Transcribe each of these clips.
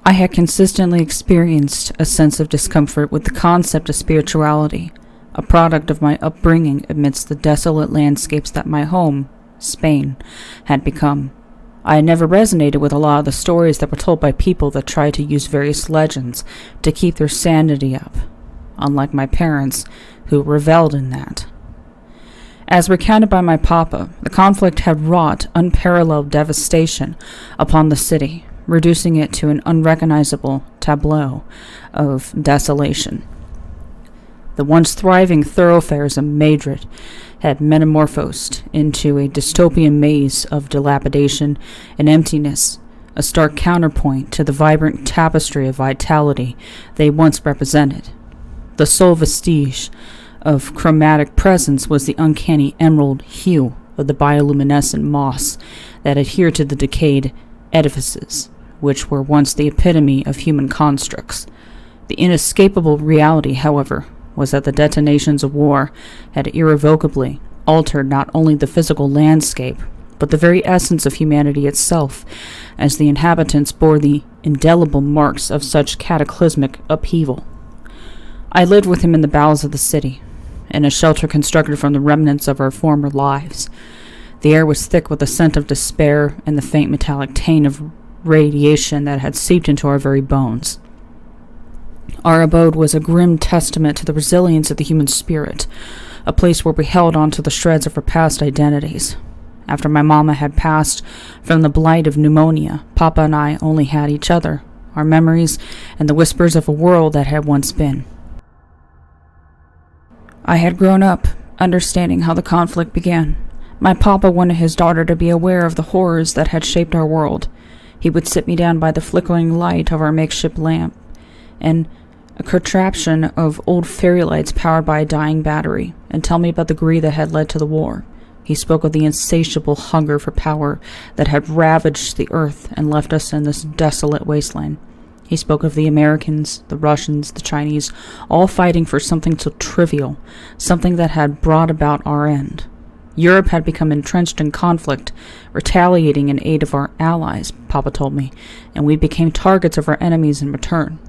I had consistently experienced a sense of discomfort with the concept of spirituality, a product of my upbringing amidst the desolate landscapes that my home, Spain, had become. I had never resonated with a lot of the stories that were told by people that tried to use various legends to keep their sanity up, unlike my parents, who reveled in that. As recounted by my papa, the conflict had wrought unparalleled devastation upon the city, reducing it to an unrecognizable tableau of desolation. The once thriving thoroughfares of Madrid had metamorphosed into a dystopian maze of dilapidation and emptiness, a stark counterpoint to the vibrant tapestry of vitality they once represented. The sole vestige of chromatic presence was the uncanny emerald hue of the bioluminescent moss that adhered to the decayed edifices, which were once the epitome of human constructs. The inescapable reality, however, was that the detonations of war had irrevocably altered not only the physical landscape, but the very essence of humanity itself, as the inhabitants bore the indelible marks of such cataclysmic upheaval. I lived with him in the bowels of the city, in a shelter constructed from the remnants of our former lives. The air was thick with the scent of despair and the faint metallic taint of radiation that had seeped into our very bones. Our abode was a grim testament to the resilience of the human spirit, a place where we held on to the shreds of our past identities. After my mama had passed from the blight of pneumonia, Papa and I only had each other, our memories, and the whispers of a world that had once been. I had grown up, understanding how the conflict began. My papa wanted his daughter to be aware of the horrors that had shaped our world. He would sit me down by the flickering light of our makeshift lamp, and a contraption of old fairy lights powered by a dying battery, and tell me about the greed that had led to the war. He spoke of the insatiable hunger for power that had ravaged the earth and left us in this desolate wasteland. He spoke of the Americans, the Russians, the Chinese, all fighting for something so trivial, something that had brought about our end. Europe had become entrenched in conflict, retaliating in aid of our allies, Papa told me, and we became targets of our enemies in return.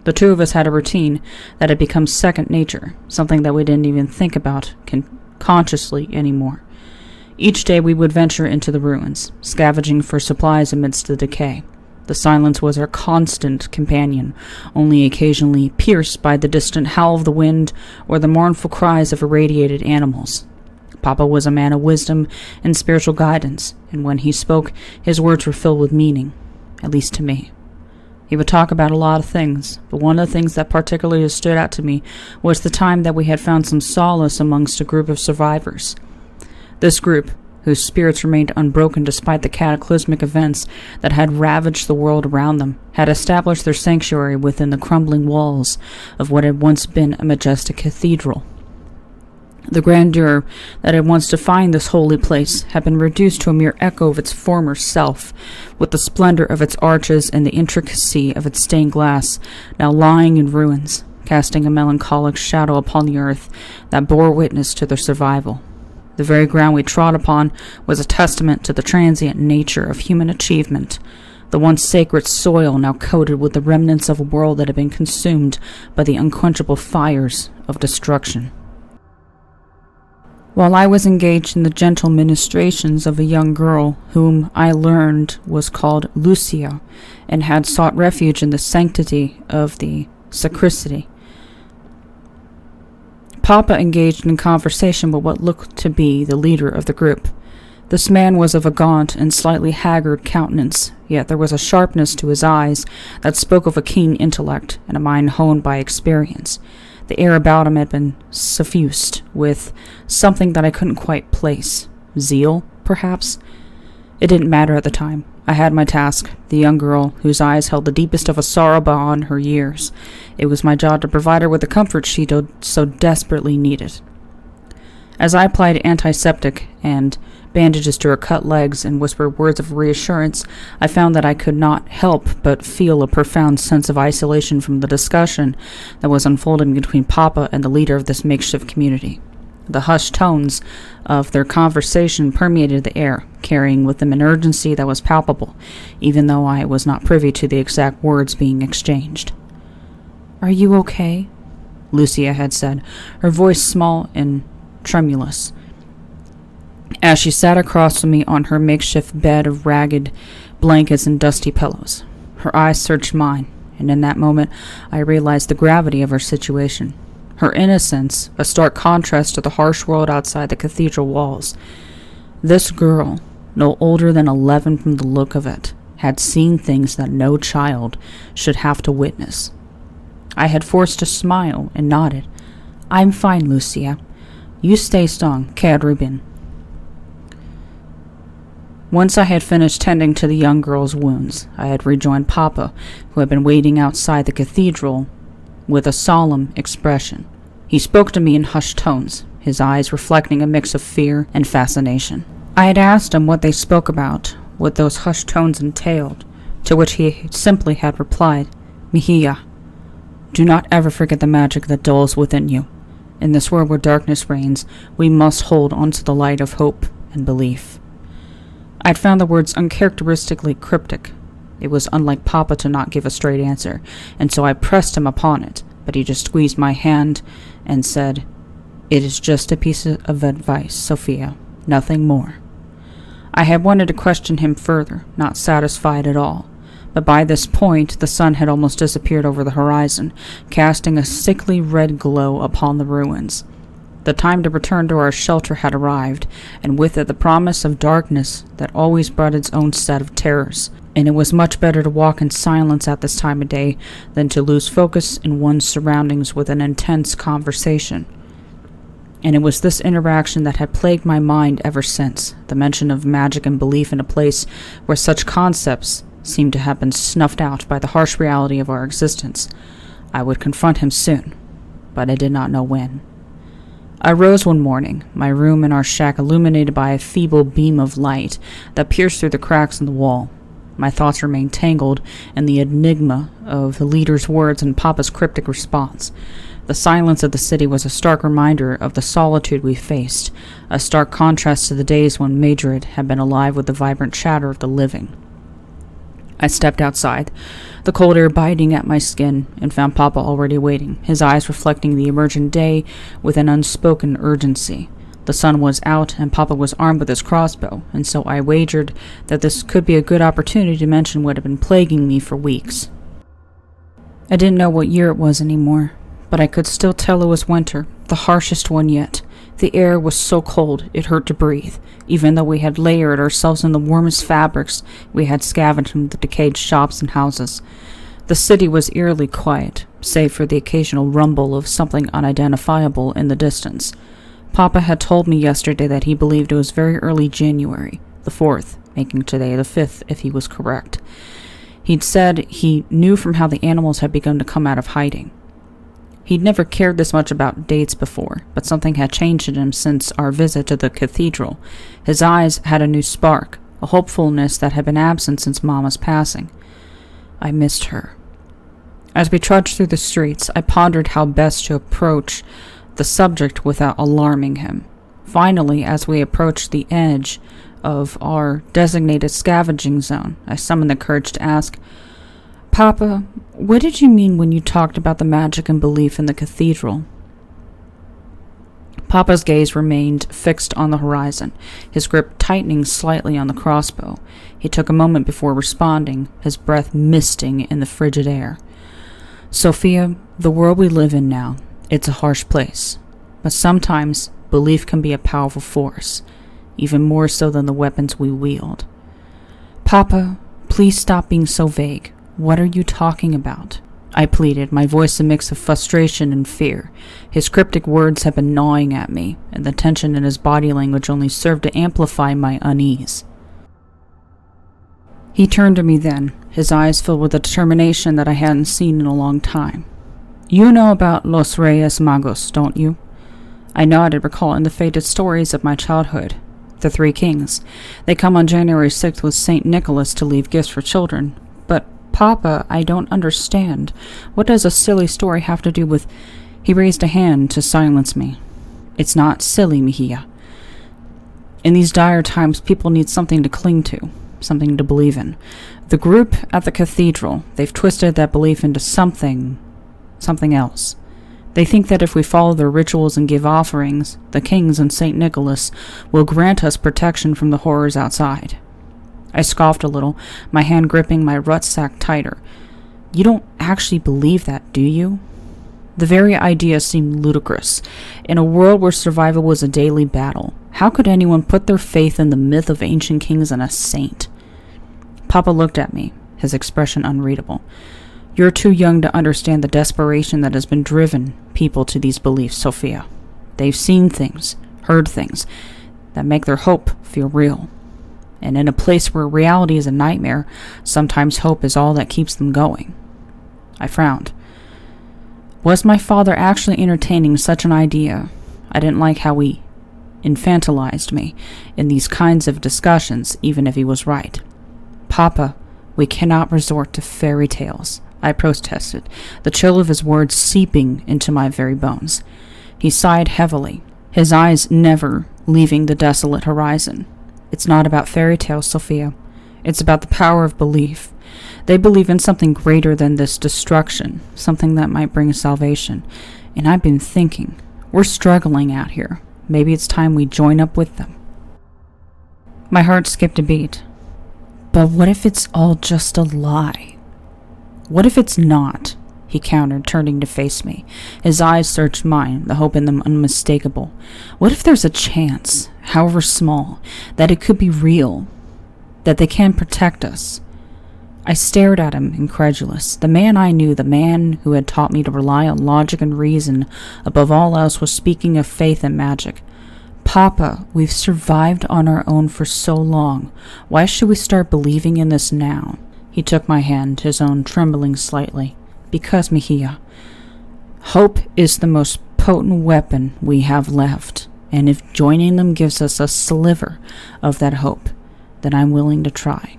The two of us had a routine that had become second nature, something that we didn't even think about consciously anymore. Each day we would venture into the ruins, scavenging for supplies amidst the decay. The silence was our constant companion, only occasionally pierced by the distant howl of the wind or the mournful cries of irradiated animals. Papa was a man of wisdom and spiritual guidance, and when he spoke, his words were filled with meaning, at least to me. He would talk about a lot of things, but one of the things that particularly stood out to me was the time that we had found some solace amongst a group of survivors. This group, whose spirits remained unbroken despite the cataclysmic events that had ravaged the world around them, had established their sanctuary within the crumbling walls of what had once been a majestic cathedral. The grandeur that had once defined this holy place had been reduced to a mere echo of its former self, with the splendor of its arches and the intricacy of its stained glass now lying in ruins, casting a melancholic shadow upon the earth that bore witness to their survival. The very ground we trod upon was a testament to the transient nature of human achievement, the once sacred soil now coated with the remnants of a world that had been consumed by the unquenchable fires of destruction. While I was engaged in the gentle ministrations of a young girl whom I learned was called Lucia and had sought refuge in the sanctity of the sacristy, Papa engaged in conversation with what looked to be the leader of the group. This man was of a gaunt and slightly haggard countenance, yet there was a sharpness to his eyes that spoke of a keen intellect and a mind honed by experience. The air about him had been suffused with something that I couldn't quite place. Zeal, perhaps? It didn't matter at the time. I had my task, the young girl whose eyes held the deepest of a sorrow beyond her years. It was my job to provide her with the comfort she so desperately needed. As I applied antiseptic and bandages to her cut legs and whispered words of reassurance, I found that I could not help but feel a profound sense of isolation from the discussion that was unfolding between Papa and the leader of this makeshift community. The hushed tones of their conversation permeated the air, carrying with them an urgency that was palpable, even though I was not privy to the exact words being exchanged. "Are you okay?" Lucia had said, her voice small and tremulous, as she sat across from me on her makeshift bed of ragged blankets and dusty pillows. Her eyes searched mine, and in that moment I realized the gravity of her situation. Her innocence, a stark contrast to the harsh world outside the cathedral walls. This girl, no older than 11 from the look of it, had seen things that no child should have to witness. I had forced a smile and nodded. "I'm fine, Lucia. You stay strong, Kid Rubin." Once I had finished tending to the young girl's wounds, I had rejoined Papa, who had been waiting outside the cathedral with a solemn expression. He spoke to me in hushed tones, his eyes reflecting a mix of fear and fascination. I had asked him what they spoke about, what those hushed tones entailed, to which he simply had replied, "Mihia, do not ever forget the magic that dwells within you. In this world where darkness reigns, we must hold onto the light of hope and belief." I had found the words uncharacteristically cryptic. It was unlike Papa to not give a straight answer, and so I pressed him upon it, but he just squeezed my hand and said, "It is just a piece of advice, Sophia, nothing more." I had wanted to question him further, not satisfied at all, but by this point the sun had almost disappeared over the horizon, casting a sickly red glow upon the ruins. The time to return to our shelter had arrived, and with it the promise of darkness that always brought its own set of terrors, and it was much better to walk in silence at this time of day than to lose focus in one's surroundings with an intense conversation. And it was this interaction that had plagued my mind ever since, the mention of magic and belief in a place where such concepts seemed to have been snuffed out by the harsh reality of our existence. I would confront him soon, but I did not know when. I rose one morning, my room in our shack illuminated by a feeble beam of light that pierced through the cracks in the wall. My thoughts remained tangled in the enigma of the leader's words and Papa's cryptic response. The silence of the city was a stark reminder of the solitude we faced, a stark contrast to the days when Madrid had been alive with the vibrant chatter of the living. I stepped outside, the cold air biting at my skin, and found Papa already waiting, his eyes reflecting the emergent day with an unspoken urgency. The sun was out, and Papa was armed with his crossbow, and so I wagered that this could be a good opportunity to mention what had been plaguing me for weeks. I didn't know what year it was anymore, but I could still tell it was winter, the harshest one yet. The air was so cold it hurt to breathe, even though we had layered ourselves in the warmest fabrics we had scavenged from the decayed shops and houses. The city was eerily quiet, save for the occasional rumble of something unidentifiable in the distance. Papa had told me yesterday that he believed it was very early January, the 4th, making today the 5th if he was correct. He'd said he knew from how the animals had begun to come out of hiding. He'd never cared this much about dates before, but something had changed in him since our visit to the cathedral. His eyes had a new spark, a hopefulness that had been absent since Mama's passing. I missed her. As we trudged through the streets, I pondered how best to approach the subject without alarming him. Finally, as we approached the edge of our designated scavenging zone, I summoned the courage to ask, "Papa, what did you mean when you talked about the magic and belief in the cathedral?" Papa's gaze remained fixed on the horizon, his grip tightening slightly on the crossbow. He took a moment before responding, his breath misting in the frigid air. "Sophia, the world we live in now, it's a harsh place, but sometimes belief can be a powerful force, even more so than the weapons we wield." "Papa, please stop being so vague. What are you talking about?" I pleaded, my voice a mix of frustration and fear. His cryptic words had been gnawing at me, and the tension in his body language only served to amplify my unease. He turned to me then, his eyes filled with a determination that I hadn't seen in a long time. "You know about Los Reyes Magos, don't you?" I nodded, recalling the faded stories of my childhood. The Three Kings. They come on January 6th with St. Nicholas to leave gifts for children. But, Papa, I don't understand. What does a silly story have to do with— He raised a hand to silence me. It's not silly, Mejia. In these dire times, people need something to cling to, something to believe in. The group at the cathedral, they've twisted that belief into something else. They think that if we follow their rituals and give offerings, the kings and St. Nicholas will grant us protection from the horrors outside. I scoffed a little, my hand gripping my rucksack tighter. You don't actually believe that, do you? The very idea seemed ludicrous. In a world where survival was a daily battle, how could anyone put their faith in the myth of ancient kings and a saint? Papa looked at me, his expression unreadable. You're too young to understand the desperation that has been driven people to these beliefs, Sophia. They've seen things, heard things, that make their hope feel real. And in a place where reality is a nightmare, sometimes hope is all that keeps them going. I frowned. Was my father actually entertaining such an idea? I didn't like how he infantilized me in these kinds of discussions, even if he was right. Papa, we cannot resort to fairy tales, I protested, the chill of his words seeping into my very bones. He sighed heavily, his eyes never leaving the desolate horizon. It's not about fairy tales, Sophia. It's about the power of belief. They believe in something greater than this destruction, something that might bring salvation. And I've been thinking, we're struggling out here. Maybe it's time we join up with them. My heart skipped a beat. But what if it's all just a lie? What if it's not? He countered, turning to face me. His eyes searched mine, the hope in them unmistakable. What if there's a chance, however small, that it could be real, that they can protect us? I stared at him, incredulous. The man I knew, the man who had taught me to rely on logic and reason above all else, was speaking of faith and magic. Papa, we've survived on our own for so long. Why should we start believing in this now? He took my hand, his own trembling slightly. Because, Mejia, hope is the most potent weapon we have left, and if joining them gives us a sliver of that hope, then I'm willing to try.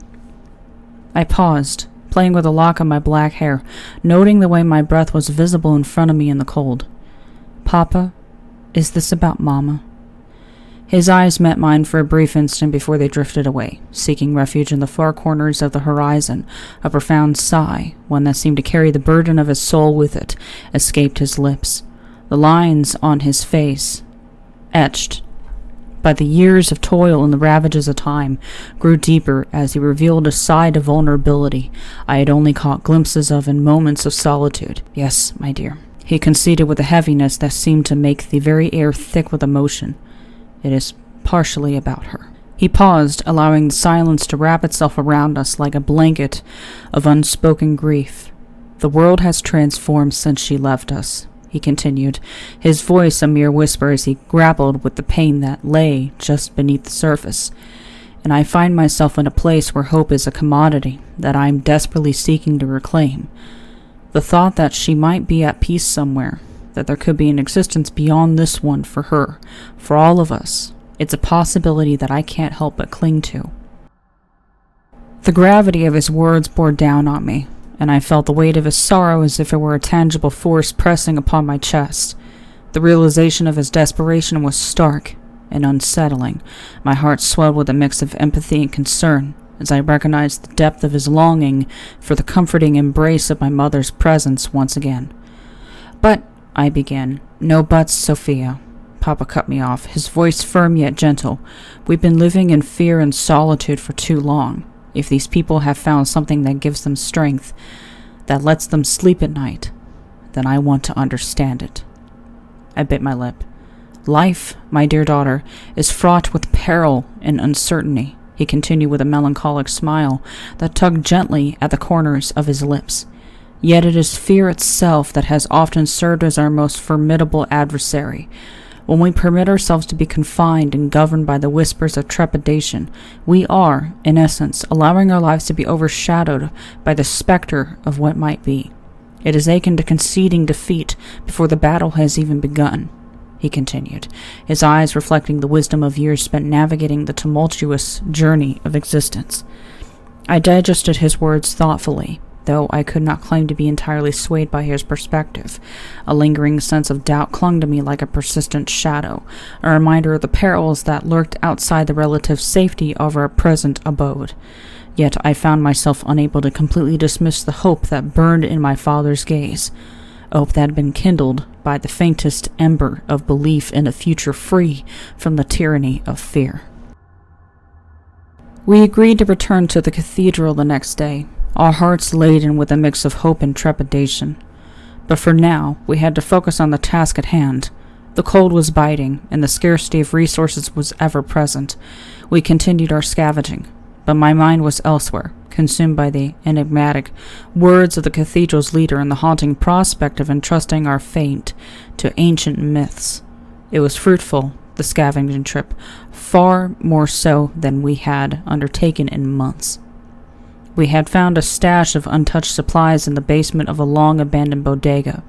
I paused, playing with a lock of my black hair, noting the way my breath was visible in front of me in the cold. Papa, is this about Mama? His eyes met mine for a brief instant before they drifted away, seeking refuge in the far corners of the horizon. A profound sigh, one that seemed to carry the burden of his soul with it, escaped his lips. The lines on his face, etched by the years of toil and the ravages of time, grew deeper as he revealed a side of vulnerability I had only caught glimpses of in moments of solitude. Yes, my dear, he conceded with a heaviness that seemed to make the very air thick with emotion. It is partially about her. He paused, allowing the silence to wrap itself around us like a blanket of unspoken grief. The world has transformed since she left us, he continued, his voice a mere whisper as he grappled with the pain that lay just beneath the surface. And I find myself in a place where hope is a commodity that I am desperately seeking to reclaim. The thought that she might be at peace somewhere, that there could be an existence beyond this one for her, for all of us, it's a possibility that I can't help but cling to. The gravity of his words bore down on me, and I felt the weight of his sorrow as if it were a tangible force pressing upon my chest. The realization of his desperation was stark and unsettling. My heart swelled with a mix of empathy and concern as I recognized the depth of his longing for the comforting embrace of my mother's presence once again. But, I began. No buts, Sophia. Papa cut me off, his voice firm yet gentle. We've been living in fear and solitude for too long. If these people have found something that gives them strength, that lets them sleep at night, then I want to understand it. I bit my lip. Life, my dear daughter, is fraught with peril and uncertainty, he continued with a melancholic smile that tugged gently at the corners of his lips. Yet it is fear itself that has often served as our most formidable adversary. When we permit ourselves to be confined and governed by the whispers of trepidation, we are, in essence, allowing our lives to be overshadowed by the specter of what might be. It is akin to conceding defeat before the battle has even begun, he continued, his eyes reflecting the wisdom of years spent navigating the tumultuous journey of existence. I digested his words thoughtfully, though I could not claim to be entirely swayed by his perspective. A lingering sense of doubt clung to me like a persistent shadow, a reminder of the perils that lurked outside the relative safety of our present abode. Yet I found myself unable to completely dismiss the hope that burned in my father's gaze, hope that had been kindled by the faintest ember of belief in a future free from the tyranny of fear. We agreed to return to the cathedral the next day, our hearts laden with a mix of hope and trepidation. But for now, we had to focus on the task at hand. The cold was biting, and the scarcity of resources was ever present. We continued our scavenging, but my mind was elsewhere, consumed by the enigmatic words of the cathedral's leader and the haunting prospect of entrusting our fate to ancient myths. It was fruitful, the scavenging trip, far more so than we had undertaken in months. We had found a stash of untouched supplies in the basement of a long-abandoned bodega,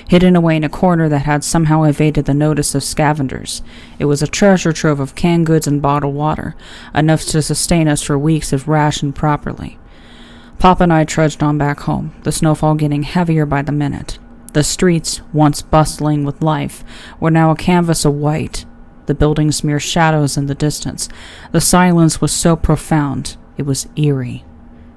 hidden away in a corner that had somehow evaded the notice of scavengers. It was a treasure trove of canned goods and bottled water, enough to sustain us for weeks if rationed properly. Papa and I trudged on back home, the snowfall getting heavier by the minute. The streets, once bustling with life, were now a canvas of white. The buildings mere shadows in the distance. The silence was so profound, it was eerie.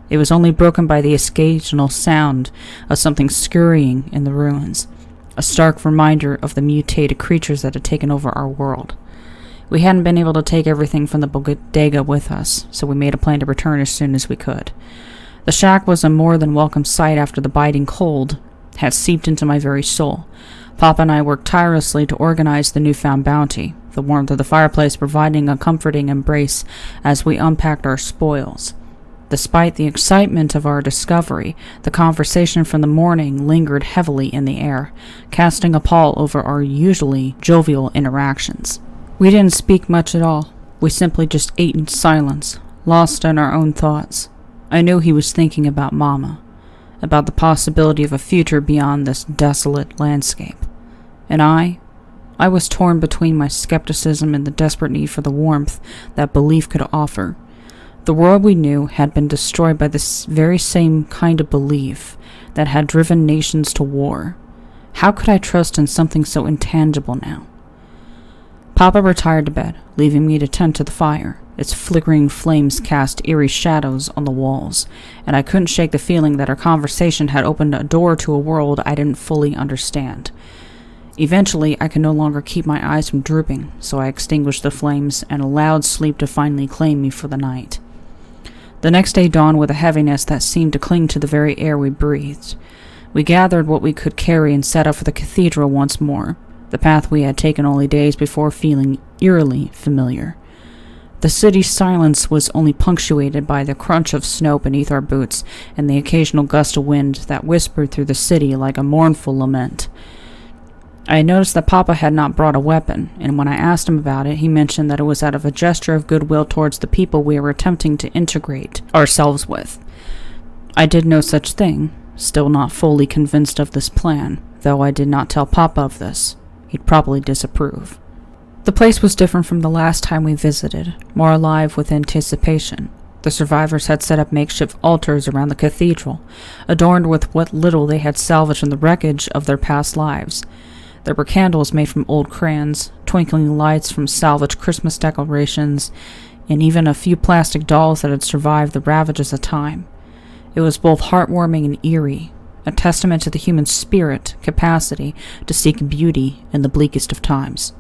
It was only broken by the occasional sound of something scurrying in the ruins, a stark reminder of the mutated creatures that had taken over our world. We hadn't been able to take everything from the bodega with us, so we made a plan to return as soon as we could. The shack was a more than welcome sight after the biting cold had seeped into my very soul. Papa and I worked tirelessly to organize the newfound bounty, the warmth of the fireplace providing a comforting embrace as we unpacked our spoils. Despite the excitement of our discovery, the conversation from the morning lingered heavily in the air, casting a pall over our usually jovial interactions. We didn't speak much at all. We simply just ate in silence, lost in our own thoughts. I knew he was thinking about Mama, about the possibility of a future beyond this desolate landscape. And I was torn between my skepticism and the desperate need for the warmth that belief could offer. The world we knew had been destroyed by this very same kind of belief that had driven nations to war. How could I trust in something so intangible now? Papa retired to bed, leaving me to tend to the fire. Its flickering flames cast eerie shadows on the walls, and I couldn't shake the feeling that our conversation had opened a door to a world I didn't fully understand. Eventually, I could no longer keep my eyes from drooping, so I extinguished the flames and allowed sleep to finally claim me for the night. The next day dawned with a heaviness that seemed to cling to the very air we breathed. We gathered what we could carry and set out for the cathedral once more, the path we had taken only days before feeling eerily familiar. The city's silence was only punctuated by the crunch of snow beneath our boots and the occasional gust of wind that whispered through the city like a mournful lament. I had noticed that Papa had not brought a weapon, and when I asked him about it, he mentioned that it was out of a gesture of goodwill towards the people we were attempting to integrate ourselves with. I did no such thing, still not fully convinced of this plan, though I did not tell Papa of this. He'd probably disapprove. The place was different from the last time we visited, more alive with anticipation. The survivors had set up makeshift altars around the cathedral, adorned with what little they had salvaged from the wreckage of their past lives. There were candles made from old crayons, twinkling lights from salvaged Christmas decorations, and even a few plastic dolls that had survived the ravages of time. It was both heartwarming and eerie, a testament to the human spirit capacity to seek beauty in the bleakest of times.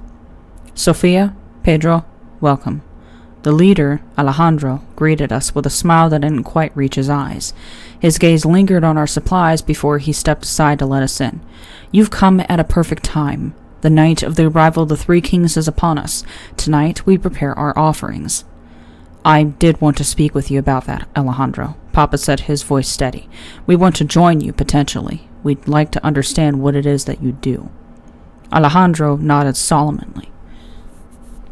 Sophia, Pedro, welcome. The leader, Alejandro, greeted us with a smile that didn't quite reach his eyes. His gaze lingered on our supplies before he stepped aside to let us in. You've come at a perfect time. The night of the arrival of the Three Kings is upon us. Tonight we prepare our offerings. I did want to speak with you about that, Alejandro, Papa said, his voice steady. We want to join you, potentially. We'd like to understand what it is that you do. Alejandro nodded solemnly,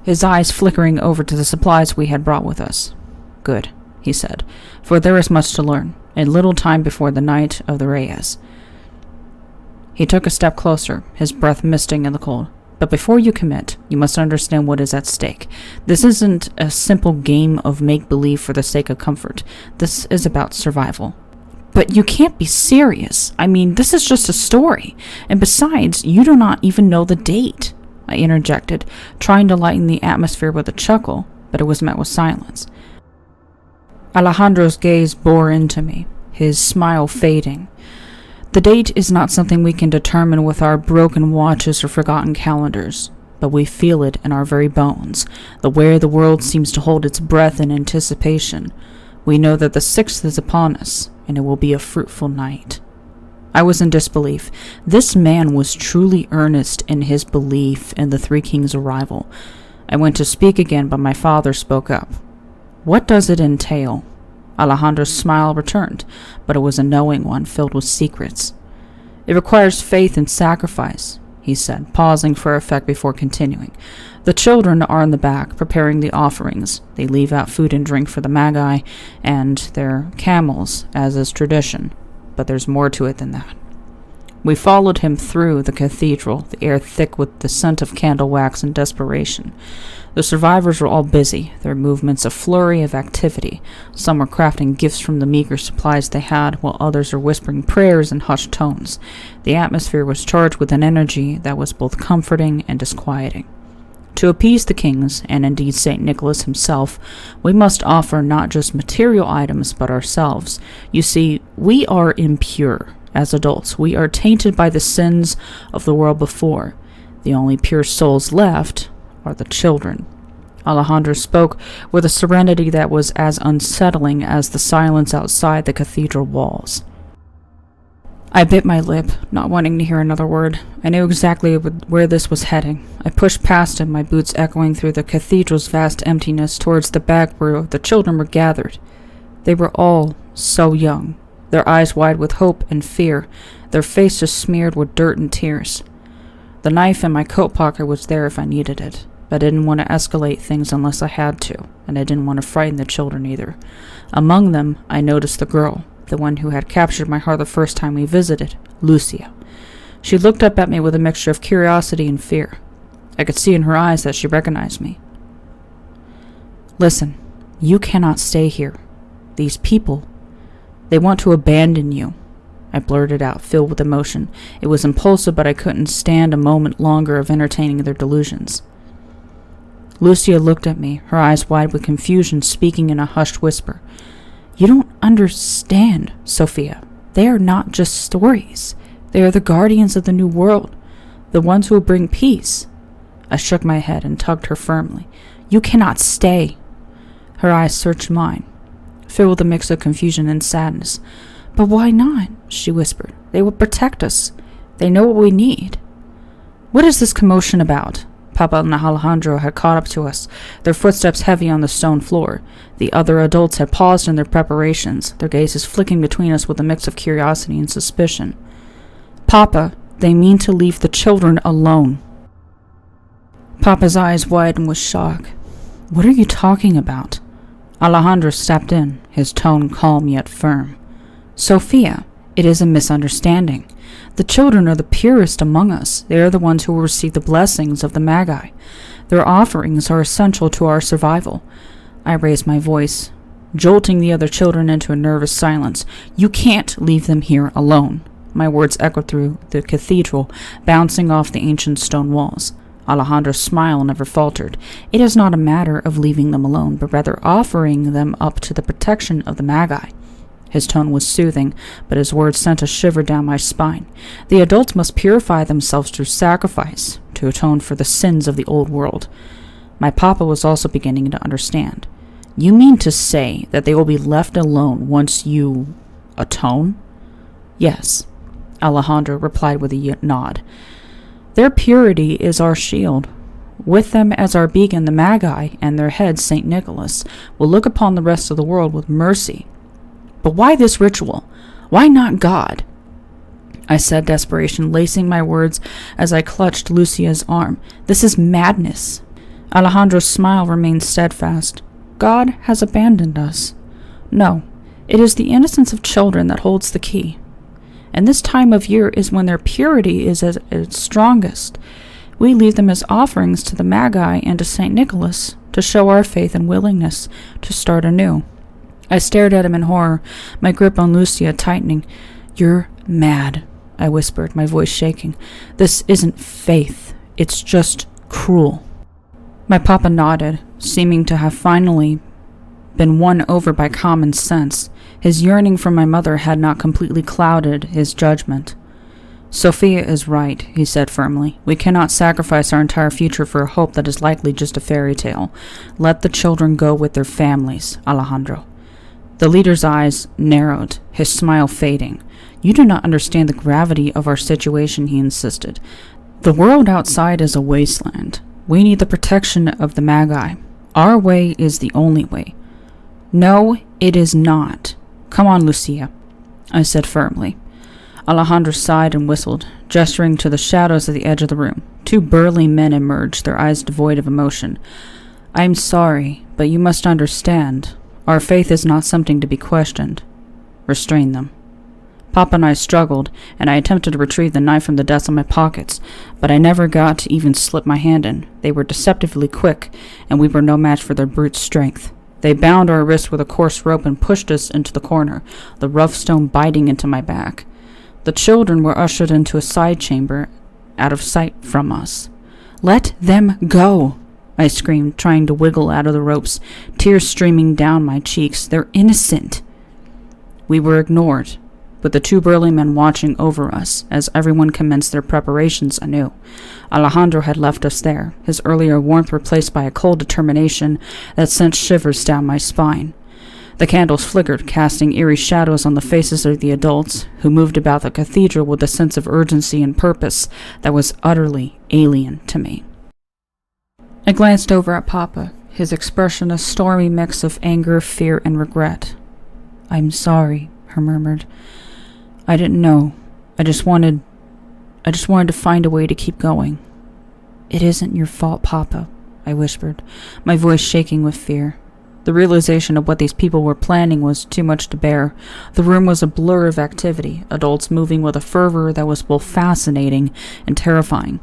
his eyes flickering over to the supplies we had brought with us. Good, he said, for there is much to learn, and little time before the night of the Reyes. He took a step closer, his breath misting in the cold. But before you commit, you must understand what is at stake. This isn't a simple game of make-believe for the sake of comfort. This is about survival. But you can't be serious. I mean, this is just a story. And besides, you do not even know the date, I interjected, trying to lighten the atmosphere with a chuckle, but it was met with silence. Alejandro's gaze bore into me, his smile fading. The date is not something we can determine with our broken watches or forgotten calendars, but we feel it in our very bones, the way the world seems to hold its breath in anticipation. We know that the 6th is upon us, and it will be a fruitful night. I was in disbelief. This man was truly earnest in his belief in the Three Kings' arrival. I went to speak again, but my father spoke up. What does it entail? Alejandro's smile returned, but it was a knowing one filled with secrets. It requires faith and sacrifice, he said, pausing for effect before continuing. The children are in the back, preparing the offerings. They leave out food and drink for the Magi and their camels, as is tradition. But there's more to it than that. We followed him through the cathedral, the air thick with the scent of candle wax and desperation. The survivors were all busy, their movements a flurry of activity. Some were crafting gifts from the meager supplies they had, while others were whispering prayers in hushed tones. The atmosphere was charged with an energy that was both comforting and disquieting. To appease the kings, and indeed St. Nicholas himself, we must offer not just material items, but ourselves. You see, we are impure. As adults, we are tainted by the sins of the world before. The only pure souls left are the children. Alejandro spoke with a serenity that was as unsettling as the silence outside the cathedral walls. I bit my lip, not wanting to hear another word. I knew exactly where this was heading. I pushed past him, my boots echoing through the cathedral's vast emptiness towards the back where the children were gathered. They were all so young, their eyes wide with hope and fear, their faces smeared with dirt and tears. The knife in my coat pocket was there if I needed it, but I didn't want to escalate things unless I had to, and I didn't want to frighten the children either. Among them, I noticed the girl, the one who had captured my heart the first time we visited, Lucia. She looked up at me with a mixture of curiosity and fear. I could see in her eyes that she recognized me. Listen, you cannot stay here. These people, they want to abandon you. I blurted out, filled with emotion. It was impulsive, but I couldn't stand a moment longer of entertaining their delusions. Lucia looked at me, her eyes wide with confusion, speaking in a hushed whisper. You don't understand, Sophia. They are not just stories. They are the guardians of the new world, the ones who will bring peace. I shook my head and tugged her firmly. You cannot stay. Her eyes searched mine, filled with a mix of confusion and sadness. But why not? She whispered. They will protect us. They know what we need. What is this commotion about? Papa and Alejandro had caught up to us, their footsteps heavy on the stone floor. The other adults had paused in their preparations, their gazes flicking between us with a mix of curiosity and suspicion. Papa, they mean to leave the children alone. Papa's eyes widened with shock. What are you talking about? Alejandro stepped in, his tone calm yet firm. Sophia, it is a misunderstanding. The children are the purest among us. They are the ones who will receive the blessings of the Magi. Their offerings are essential to our survival. I raised my voice, jolting the other children into a nervous silence. You can't leave them here alone. My words echoed through the cathedral, bouncing off the ancient stone walls. Alejandro's smile never faltered. It is not a matter of leaving them alone, but rather offering them up to the protection of the Magi. His tone was soothing, but his words sent a shiver down my spine. The adults must purify themselves through sacrifice, to atone for the sins of the old world. My papa was also beginning to understand. You mean to say that they will be left alone once you atone? Yes, Alejandro replied with a nod. Their purity is our shield. With them as our beacon, the Magi, and their head, St. Nicholas, will look upon the rest of the world with mercy. But why this ritual? Why not God? I said, desperation lacing my words as I clutched Lucia's arm. This is madness. Alejandro's smile remained steadfast. God has abandoned us. No, it is the innocence of children that holds the key. And this time of year is when their purity is at its strongest. We leave them as offerings to the Magi and to St. Nicholas to show our faith and willingness to start anew. I stared at him in horror, my grip on Lucia tightening. "You're mad," I whispered, my voice shaking. "This isn't faith. It's just cruel." My papa nodded, seeming to have finally been won over by common sense. His yearning for my mother had not completely clouded his judgment. "Sophia is right," he said firmly. "We cannot sacrifice our entire future for a hope that is likely just a fairy tale. Let the children go with their families, Alejandro." The leader's eyes narrowed, his smile fading. "You do not understand the gravity of our situation," he insisted. "The world outside is a wasteland. We need the protection of the Magi. Our way is the only way." "No, it is not. Come on, Lucia," I said firmly. Alejandro sighed and whistled, gesturing to the shadows at the edge of the room. Two burly men emerged, their eyes devoid of emotion. "I'm sorry, but you must understand. Our faith is not something to be questioned. Restrain them." Papa and I struggled, and I attempted to retrieve the knife from the depths of my pockets, but I never got to even slip my hand in. They were deceptively quick, and we were no match for their brute strength. They bound our wrists with a coarse rope and pushed us into the corner, the rough stone biting into my back. The children were ushered into a side chamber, out of sight from us. "Let them go!" I screamed, trying to wiggle out of the ropes, tears streaming down my cheeks. "They're innocent." We were ignored, with the two burly men watching over us as everyone commenced their preparations anew. Alejandro had left us there, his earlier warmth replaced by a cold determination that sent shivers down my spine. The candles flickered, casting eerie shadows on the faces of the adults, who moved about the cathedral with a sense of urgency and purpose that was utterly alien to me. I glanced over at Papa, his expression a stormy mix of anger, fear, and regret. "I'm sorry," he murmured. "I didn't know. I just wanted to find a way to keep going." "It isn't your fault, Papa," I whispered, my voice shaking with fear. The realization of what these people were planning was too much to bear. The room was a blur of activity, adults moving with a fervor that was both fascinating and terrifying.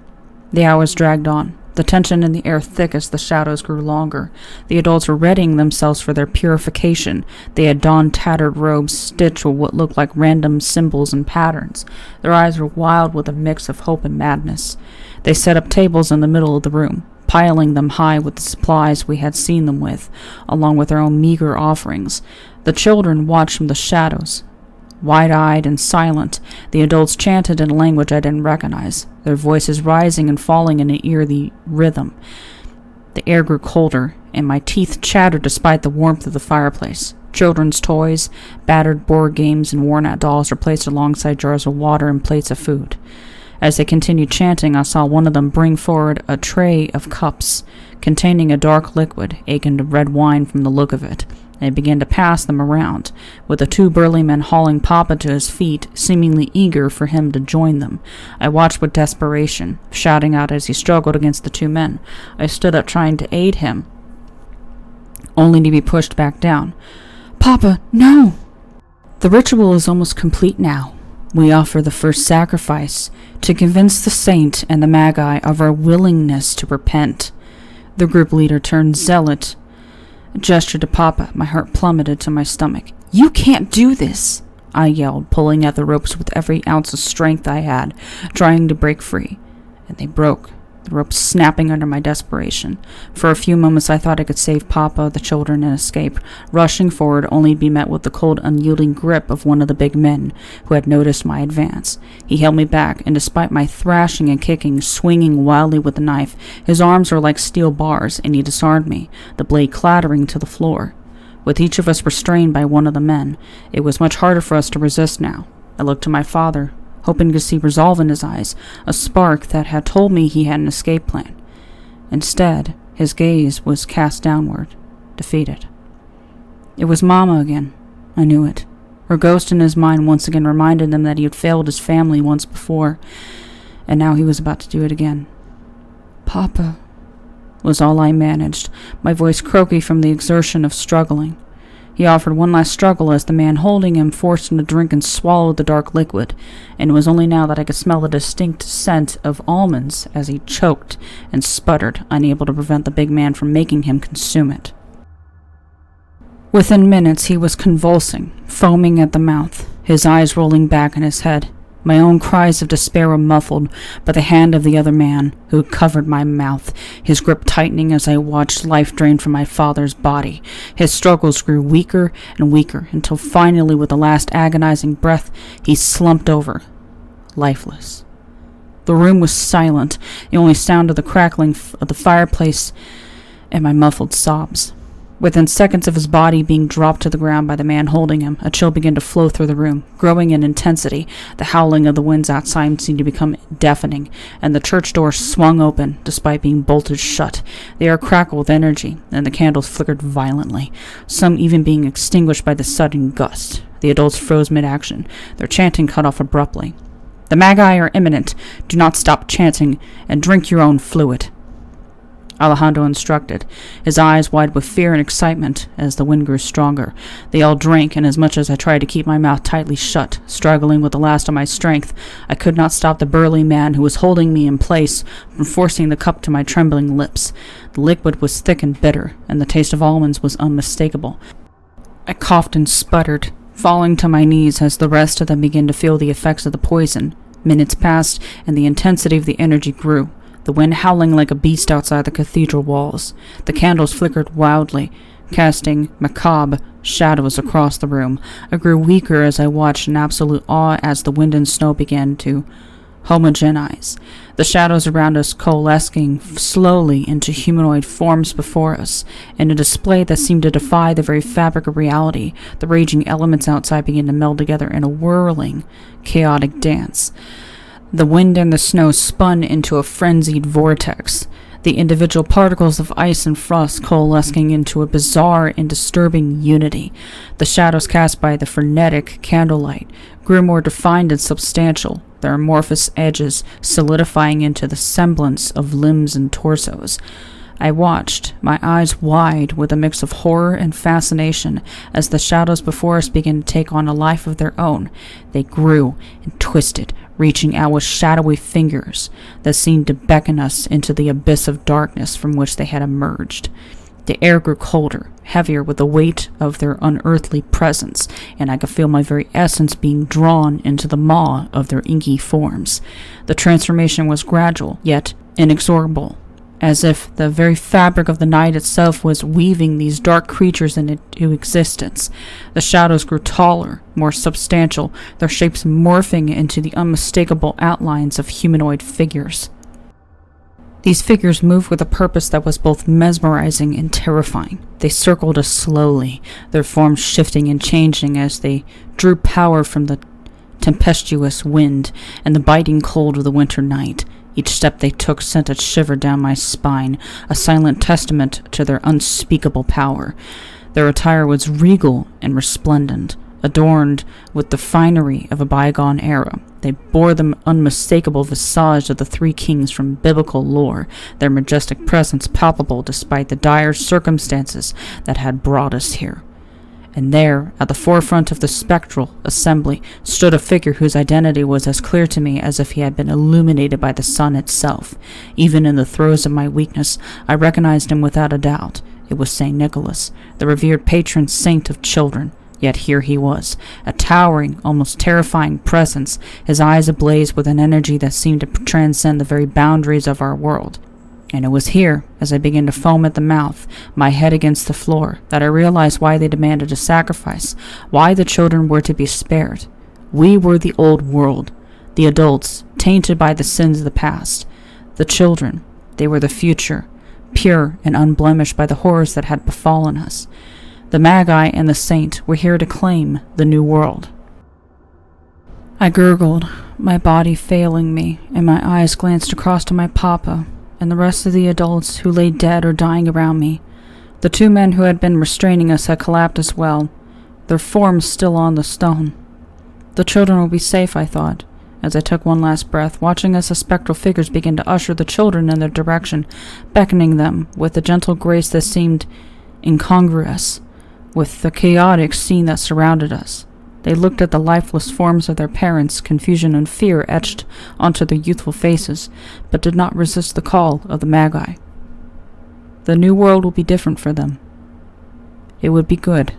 The hours dragged on, the tension in the air thick as the shadows grew longer. The adults were readying themselves for their purification. They had donned tattered robes stitched with what looked like random symbols and patterns. Their eyes were wild with a mix of hope and madness. They set up tables in the middle of the room, piling them high with the supplies we had seen them with, along with their own meager offerings. The children watched from the shadows. Wide-eyed and silent, the adults chanted in a language I didn't recognize, their voices rising and falling in an eerie rhythm. The air grew colder, and my teeth chattered despite the warmth of the fireplace. Children's toys, battered board games, and worn-out dolls were placed alongside jars of water and plates of food. As they continued chanting, I saw one of them bring forward a tray of cups containing a dark liquid, akin to red wine from the look of it, and began to pass them around, with the two burly men hauling Papa to his feet, seemingly eager for him to join them. I watched with desperation, shouting out as he struggled against the two men. I stood up trying to aid him, only to be pushed back down. "Papa, no!" "The ritual is almost complete now. We offer the first sacrifice to convince the saint and the Magi of our willingness to repent." The group leader turned zealot, gestured to Papa. My heart plummeted to my stomach. "You can't do this!" I yelled, pulling at the ropes with every ounce of strength I had, trying to break free. And they broke, the ropes snapping under my desperation. For a few moments I thought I could save Papa, the children, and escape, rushing forward only to be met with the cold, unyielding grip of one of the big men who had noticed my advance. He held me back, and despite my thrashing and kicking, swinging wildly with the knife, his arms were like steel bars, and he disarmed me, the blade clattering to the floor. With each of us restrained by one of the men, it was much harder for us to resist now. I looked to my father, hoping to see resolve in his eyes, a spark that had told me he had an escape plan. Instead, his gaze was cast downward, defeated. It was Mama again. I knew it. Her ghost in his mind once again reminded him that he had failed his family once before, and now he was about to do it again. "Papa," was all I managed, my voice croaky from the exertion of struggling. He offered one last struggle as the man holding him forced him to drink and swallow the dark liquid, and it was only now that I could smell the distinct scent of almonds as he choked and sputtered, unable to prevent the big man from making him consume it. Within minutes, he was convulsing, foaming at the mouth, his eyes rolling back in his head. My own cries of despair were muffled by the hand of the other man who covered my mouth, his grip tightening as I watched life drain from my father's body. His struggles grew weaker and weaker until finally, with the last agonizing breath, he slumped over, lifeless. The room was silent, the only sound of the crackling of the fireplace and my muffled sobs. Within seconds of his body being dropped to the ground by the man holding him, a chill began to flow through the room, growing in intensity. The howling of the winds outside seemed to become deafening, and the church door swung open, despite being bolted shut. The air crackled with energy, and the candles flickered violently, some even being extinguished by the sudden gust. The adults froze mid-action, their chanting cut off abruptly. "The magi are imminent. Do not stop chanting, and drink your own fluid," Alejandro instructed, his eyes wide with fear and excitement as the wind grew stronger. They all drank, and as much as I tried to keep my mouth tightly shut, struggling with the last of my strength, I could not stop the burly man who was holding me in place from forcing the cup to my trembling lips. The liquid was thick and bitter, and the taste of almonds was unmistakable. I coughed and sputtered, falling to my knees as the rest of them began to feel the effects of the poison. Minutes passed, and the intensity of the energy grew, the wind howling like a beast outside the cathedral walls. The candles flickered wildly, casting macabre shadows across the room. I grew weaker as I watched in absolute awe as the wind and snow began to homogenize, the shadows around us coalescing slowly into humanoid forms before us. In a display that seemed to defy the very fabric of reality, the raging elements outside began to meld together in a whirling, chaotic dance. The wind and the snow spun into a frenzied vortex, the individual particles of ice and frost coalescing into a bizarre and disturbing unity. The shadows cast by the frenetic candlelight grew more defined and substantial, their amorphous edges solidifying into the semblance of limbs and torsos. I watched, my eyes wide with a mix of horror and fascination, as the shadows before us began to take on a life of their own. They grew and twisted, reaching out with shadowy fingers that seemed to beckon us into the abyss of darkness from which they had emerged. The air grew colder, heavier with the weight of their unearthly presence, and I could feel my very essence being drawn into the maw of their inky forms. The transformation was gradual, yet inexorable, as if the very fabric of the night itself was weaving these dark creatures into existence. The shadows grew taller, more substantial, their shapes morphing into the unmistakable outlines of humanoid figures. These figures moved with a purpose that was both mesmerizing and terrifying. They circled us slowly, their forms shifting and changing as they drew power from the tempestuous wind and the biting cold of the winter night. Each step they took sent a shiver down my spine, a silent testament to their unspeakable power. Their attire was regal and resplendent, adorned with the finery of a bygone era. They bore the unmistakable visage of the three kings from biblical lore, their majestic presence palpable despite the dire circumstances that had brought us here. And there, at the forefront of the spectral assembly, stood a figure whose identity was as clear to me as if he had been illuminated by the sun itself. Even in the throes of my weakness, I recognized him without a doubt. It was St. Nicholas, the revered patron saint of children. Yet here he was, a towering, almost terrifying presence, his eyes ablaze with an energy that seemed to transcend the very boundaries of our world. And it was here, as I began to foam at the mouth, my head against the floor, that I realized why they demanded a sacrifice, why the children were to be spared. We were the old world, the adults, tainted by the sins of the past. The children, they were the future, pure and unblemished by the horrors that had befallen us. The Magi and the Saint were here to claim the new world. I gurgled, my body failing me, and my eyes glanced across to my papa and the rest of the adults who lay dead or dying around me. The two men who had been restraining us had collapsed as well, their forms still on the stone. The children will be safe, I thought, as I took one last breath, watching as the spectral figures began to usher the children in their direction, beckoning them with a gentle grace that seemed incongruous with the chaotic scene that surrounded us. They looked at the lifeless forms of their parents, confusion and fear etched onto their youthful faces, but did not resist the call of the Magi. The new world will be different for them. It would be good.